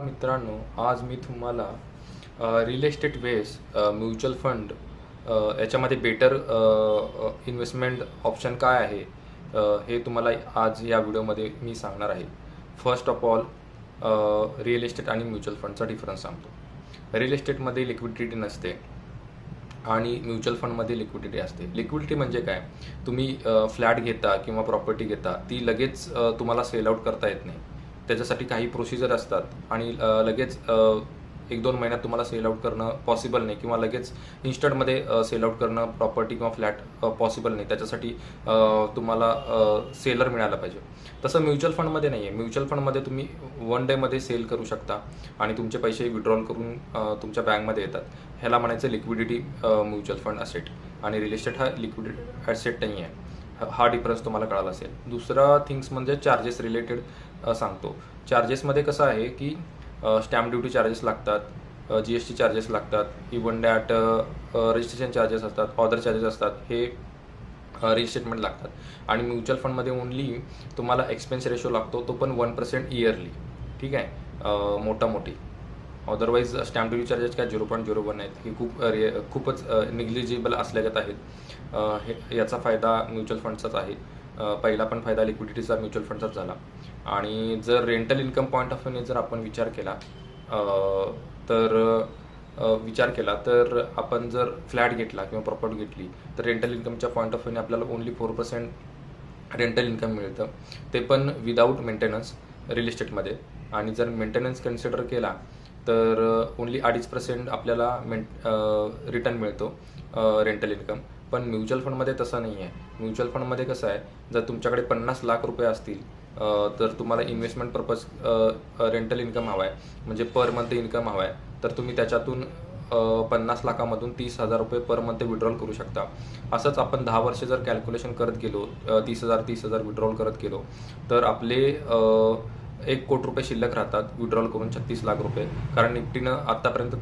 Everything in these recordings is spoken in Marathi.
मित्रांनो, आज मी तुम्हाला real estate base mutual fund याच्यामध्ये बेटर इन्व्हेस्टमेंट ऑप्शन काय आहे हे तुम्हाला आज या व्हिडिओमध्ये मी सांगणार आहे. First of all real estate आणि म्युच्युअल फंडचा डिफरन्स सांगतो. रिअल इस्टेटमध्ये लिक्विडिटी नसते आणि म्युच्युअल फंडमध्ये लिक्विडिटी असते. लिक्विडिटी म्हणजे काय? तुम्ही फ्लॅट घेता किंवा प्रॉपर्टी घेता, ती लगेच तुम्हाला सेल आउट करता येत नाही. त्याच्यासाठी काही प्रोसिजर असतात आणि लगेच 1-2 महिन्यात तुम्हाला सेल आउट करणं पॉसिबल नाही किंवा लगेच इन्स्टंटमध्ये सेल आउट करणं प्रॉपर्टी किंवा फ्लॅट पॉसिबल नाही. त्याच्यासाठी तुम्हाला सेलर मिळाला पाहिजे. तसं म्युच्युअल फंडमध्ये नाही आहे. म्युच्युअल फंडमध्ये तुम्ही 1 डेमध्ये सेल करू शकता आणि तुमचे पैसे विड्रॉल करून तुमच्या बँकमध्ये येतात. ह्याला म्हणायचं लिक्विडिटी म्युच्युअल फंड असेट आणि रिअल इस्टेट हा लिक्विड ॲसेट नाही आहे. हा डिफरन्स तुम्हाला कळाला असेल. दुसरा थिंग्स म्हणजे चार्जेस रिलेटेड सांगतो. चार्जेसमध्ये कसं आहे की स्टॅम्प ड्युटी चार्जेस लागतात, GST चार्जेस लागतात, इवन दॅट रजिस्ट्रेशन चार्जेस असतात, ऑदर चार्जेस असतात, हे रिस्टेटमेंट लागतात. आणि म्युच्युअल फंडमध्ये ओनली तुम्हाला एक्सपेन्स रेशो लागतो, तो पण 1% इयरली. ठीक आहे, मोठी. अदरवाईज स्टॅम्प ड्युटी चार्जेस काय 0.01 आहेत. हे खूपच निग्लिजिबल असल्यागत आहेत. याचा फायदा म्युच्युअल फंडचाच आहे. पहिला पण फायदा लिक्विडिटीचा म्युच्युअल फंडचाच झाला. आणि जर रेंटल इन्कम पॉईंट ऑफ व्ह्यूने जर आपण विचार केला तर आपण जर फ्लॅट घेतला किंवा प्रॉपर्टी घेतली तर रेंटल इन्कमच्या पॉईंट ऑफ व्ह्यूने आपल्याला ओन्ली 4% रेंटल इन्कम मिळतं, ते पण विदाऊट मेंटेनन्स रिअल इस्टेटमध्ये. आणि जर मेंटेनन्स कन्सिडर केला तर ओन्ली 2.5% आपल्याला रिटर्न मिळतो रेंटल इन्कम. पण म्युच्युअल फंडमध्ये तसं नाही आहे. म्युच्युअल फंडमध्ये कसं आहे, जर तुमच्याकडे 50 लाख रुपये असतील तर तुम्हाला इन्व्हेस्टमेंट पर्पज रेंटल इन्कम हवा आहे, म्हणजे पर मंथ इन्कम हवा आहे, तर तुम्ही त्याच्यातून 50 लाखामधून 30,000 रुपये पर मंथ विड्रॉल करू शकता. असंच आपण 10 वर्ष जर कॅल्क्युलेशन करत गेलो, 30,000 विड्रॉल करत गेलो तर आपले 1 कोटी रुपये शिल्लक राहतात विड्रॉल करून 36 लाख रुपये. कारण निफ्टीनं आत्तापर्यंत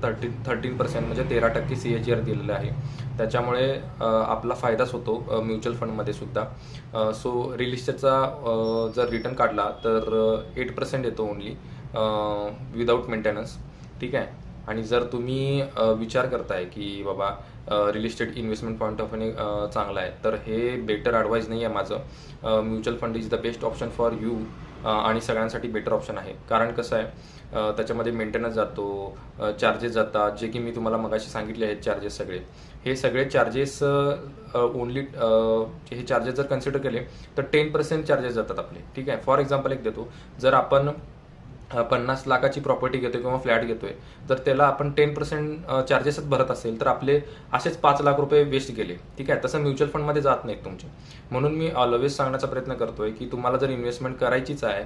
13% म्हणजे 13% CAGR दिलेलं आहे. त्याच्यामुळे आपला फायदाच होतो म्युच्युअल फंडमध्ये सुद्धा. सो रिअल इस्टेटचा जर रिटर्न काढला तर 8% येतो ओनली विदाऊट मेंटेनन्स. ठीक आहे. आणि जर तुम्ही विचार करताय की बाबा real estate investment point of व्ह्यूने चांगला आहे, तर हे बेटर ॲडवाईज नाही आहे माझं. Mutual fund is the best option for you आणि सगळ्यांसाठी बेटर ऑप्शन आहे. कारण कसं आहे, त्याच्यामध्ये मेंटेनन्स जातो, चार्जेस जातात, जे की मी तुम्हाला मगाशी सांगितले आहेत चार्जेस सगळे. हे सगळे चार्जेस ओनली हे चार्जेस जर कन्सिडर केले तर 10% चार्जेस जातात आपले. ठीक आहे. फॉर एक्झाम्पल एक देतो, जर आपण 50 लाखाची प्रॉपर्टी घेतोय किंवा फ्लॅट घेतोय तर त्याला आपण 10% चार्जेसच भरत असेल तर आपले असेच 5 लाख रुपये वेस्ट गेले. ठीक आहे. तसं म्युच्युअल फंडमध्ये जात नाहीत तुमचे. म्हणून मी ऑलवेज सांगण्याचा प्रयत्न करतोय की तुम्हाला जर इन्व्हेस्टमेंट करायचीच आहे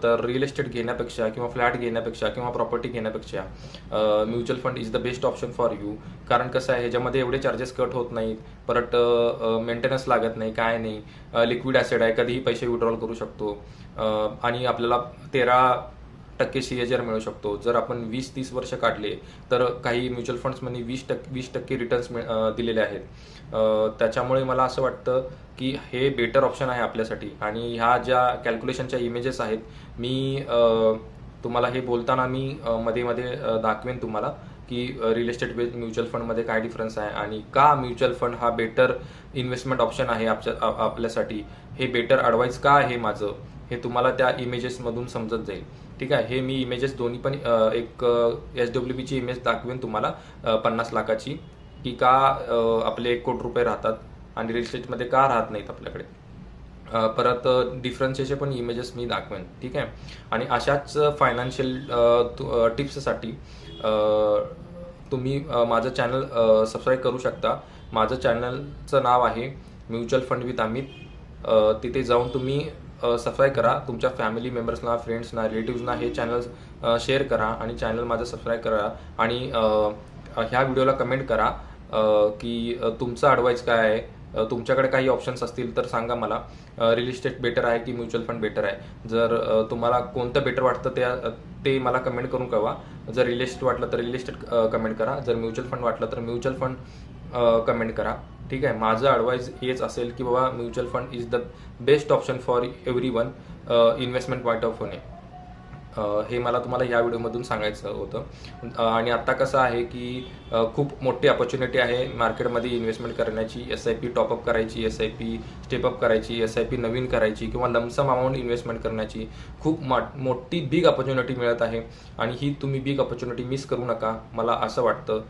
तर रिअल इस्टेट घेण्यापेक्षा किंवा फ्लॅट घेण्यापेक्षा किंवा प्रॉपर्टी घेण्यापेक्षा mutual fund is the best option for you. कारण कसं आहे, ह्याच्यामध्ये एवढे चार्जेस कट होत नाहीत, परत मेंटेनन्स लागत नाही, काय नाही, लिक्विड ॲसेट आहे, कधीही पैसे विड्रॉल करू शकतो आणि आपल्याला 13% CAGR मिळू शकतो. जर आपण 20-30 वर्ष काढले तर काही म्युच्युअल फंड्समध्ये 20% रिटर्न्स दिलेले आहेत. त्याच्यामुळे मला असं वाटतं की हे बेटर ऑप्शन आहे आपल्यासाठी. आणि ह्या ज्या कॅल्क्युलेशनच्या इमेजेस आहेत, मी तुम्हाला हे बोलताना मी मध्ये दाखवेन तुम्हाला की रिअल इस्टेट बेस्ड म्युच्युअल फंडमध्ये काय डिफरन्स आहे आणि का म्युच्युअल फंड हा बेटर इन्व्हेस्टमेंट ऑप्शन आहे आपल्यासाठी. हे बेटर ॲडवाईस का आहे माझं, हे तुम्हाला त्या इमेजेसमधून समजत जाईल. ठीक आहे. हे मी इमेजेस दोन्ही पण एक SWBची इमेज दाखवेन तुम्हाला 50 लाखाची, की का आपले 1 कोटी रुपये राहतात आणि रिअल इस्टेटमध्ये का राहत नाहीत आपल्याकडे. परत डिफरन्सचे पण इमेजेस मी दाखवेन. ठीक आहे. आणि अशाच फायनान्शियल टिप्ससाठी तुम्ही माझं चॅनल सबस्क्राईब करू शकता. माझं चॅनलचं नाव आहे म्युच्युअल फंड विथ अमित. तिथे जाऊन तुम्ही सबस्क्राईब करा. तुमच्या फॅमिली मेंबर्सना, फ्रेंड्सना, रिलेटिव्सना हे चॅनल शेअर करा आणि चॅनल माझं सबस्क्राईब करा. आणि ह्या व्हिडिओला कमेंट करा की तुमचं ॲडवाईस काय आहे. तुमच्याकडे काही ऑप्शन्स असतील तर सांगा मला. रिअल इस्टेट बेटर आहे की म्युच्युअल फंड बेटर आहे. जर तुम्हाला कोणतं बेटर वाटतं ते मला कमेंट करून कळवा. जर रिअल इस्टेट वाटलं तर रिअल इस्टेट कमेंट करा. जर म्युच्युअल फंड वाटलं तर म्युच्युअल फंड कमेंट करा. ठीक आहे. माझं ॲडवाईस हेच असेल की बाबा mutual fund is the best option for everyone investment point of व्ह्यूने. हे मला तुम्हाला या व्हिडिओमधून सांगायचं होतं. आणि आत्ता कसं आहे की खूप मोठी अपॉर्च्युनिटी आहे मार्केटमध्ये इन्व्हेस्टमेंट करण्याची. SIP टॉपअप करायची, SIP स्टेपअप करायची, SIP नवीन करायची किंवा लमसम अमाऊंट इन्व्हेस्टमेंट करण्याची खूप मोठी बिग अपॉर्च्युनिटी मिळत आहे. आणि ही तुम्ही बिग अपॉर्च्युनिटी मिस करू नका. मला असं वाटतं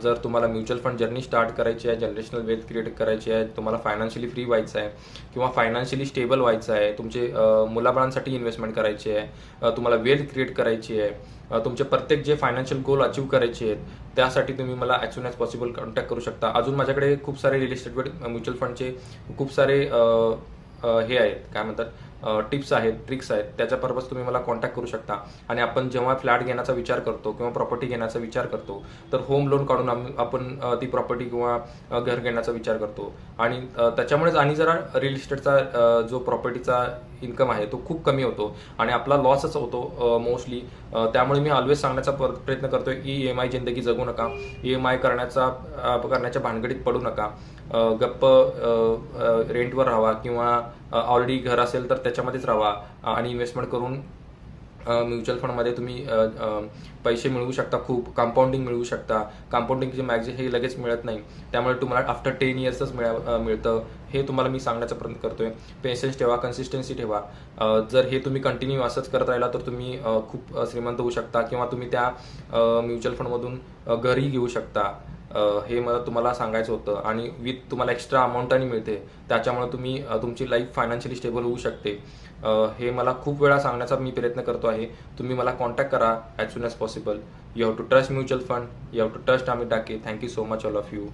जर तुम्हाला म्युच्युअल फंड जर्नी स्टार्ट करायची आहे, जनरेशनल वेल्थ क्रिएट करायची आहे, तुम्हाला फायनान्शियली फ्री व्हायचं आहे किंवा फायनान्शियली स्टेबल व्हायचं आहे, तुमचे मुलाबाळांसाठी इन्व्हेस्टमेंट करायची आहे, तुम्हाला वेल्थ क्रिएट करायची आहे, तुमचे प्रत्येक जे फायनान्शियल गोल अचीव करायचे आहेत, त्यासाठी तुम्ही मला as soon as possible contact करू शकता. अजून माझ्याकडे खूप सारे रिअल इस्टेट म्युच्युअल फंडचे खूप सारे हे आहेत, काय म्हणतात, टिप्स आहेत, ट्रिक्स आहेत. त्याच्या पर्पज तुम्ही मला कॉन्टॅक्ट करू शकता. आणि आपण जेव्हा फ्लॅट घेण्याचा विचार करतो किंवा प्रॉपर्टी घेण्याचा विचार करतो तर होम लोन काढून आपण ती प्रॉपर्टी किंवा घर घेण्याचा विचार करतो. आणि त्याच्यामुळेच आणि जरा रिअल इस्टेटचा जो प्रॉपर्टीचा इन्कम आहे तो खूप कमी होतो आणि आपला लॉसच होतो मोस्टली. त्यामुळे मी ऑलवेज सांगण्याचा प्रयत्न करतोय की EMI जिंदगी जगू नका, EMI करण्याच्या भानगडीत पडू नका. गप्प रेंटवर राहावा किंवा ऑलरेडी घर असेल तर त्याच्यामध्येच राहावा आणि इन्व्हेस्टमेंट करून म्युच्युअल फंडमध्ये तुम्ही पैसे मिळवू शकता. खूप कंपाऊंडिंग मिळवू शकता. कंपाऊंडिंगची मॅक्झिम हे लगेच मिळत नाही, त्यामुळे तुम्हाला आफ्टर 10 इयर्सच मिळतं. हे तुम्हाला मी सांगण्याचा प्रयत्न करतोय. पेशन्स ठेवा, कन्सिस्टन्सी ठेवा. जर हे तुम्ही कंटिन्यू असंच करत राहिला तर तुम्ही खूप श्रीमंत होऊ शकता किंवा तुम्ही त्या म्युच्युअल फंडमधून घरही घेऊ शकता. हे मला तुम्हाला सांगायचं होतं. आणि विथ तुम्हाला एक्स्ट्रा अमाऊंटही मिळते, त्याच्यामुळे तुम्ही तुमची लाईफ फायनान्शियली स्टेबल होऊ शकते. हे मला खूप वेळा सांगण्याचा मी प्रयत्न करतो आहे. तुम्ही मला कॉन्टॅक्ट करा as soon as possible. You have to trust mutual fund, you have to trust Amit Dake. Thank you so much all of you.